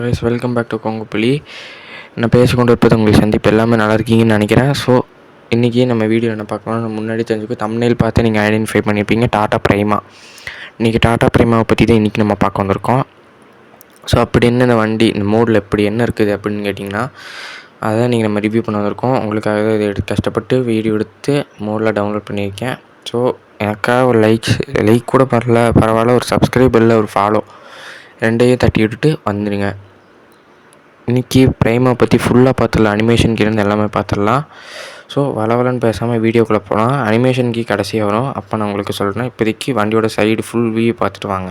Guys, welcome back to Kongupuli. நான் பேசிக்கொண்டு இருப்பது உங்களுக்கு சந்திப்பு. எல்லாமே நல்லா இருக்கீங்கன்னு நினைக்கிறேன். ஸோ இன்றைக்கி நம்ம வீடியோ என்ன பார்க்கணும், முன்னாடி தெரிஞ்சுக்கோ, தம்ப்நெயில் பார்த்து நீங்கள் ஐடென்டிஃபை பண்ணியிருப்பீங்க, டாடா ப்ரைமா. இன்றைக்கி டாடா ப்ரைமாவை பற்றி தான் இன்றைக்கி நம்ம பார்க்க வந்திருக்கோம். ஸோ அப்படி என்ன இந்த வண்டி இந்த மோடில் எப்படி என்ன இருக்குது அப்படின்னு கேட்டிங்கன்னா, அதான் நீங்கள் நம்ம ரிவ்யூ பண்ண வந்திருக்கோம். உங்களுக்காக இதை கஷ்டப்பட்டு வீடியோ எடுத்து மோடில் டவுன்லோட் பண்ணியிருக்கேன். ஸோ எனக்காக ஒரு லைக் கூட பரவாயில்ல, ஒரு சப்ஸ்கிரைப் இல்லை, ஒரு ஃபாலோ ரெண்டையும் தட்டி விட்டுட்டு வந்துடுங்க. இன்றைக்கி ப்ரைமா பற்றி ஃபுல்லாக பார்த்துடலாம். அனிமேஷன் கீழே எல்லாமே பார்த்துடலாம். ஸோ வளவலன்னு பேசாமல் வீடியோக்குள்ளே போகலாம். அனிமேஷன் கீ கடைசியாக வரும், அப்போ நான் உங்களுக்கு சொல்கிறேன். இப்போதைக்கு வண்டியோட சைடு ஃபுல் வியூ பார்த்துட்டு வாங்க.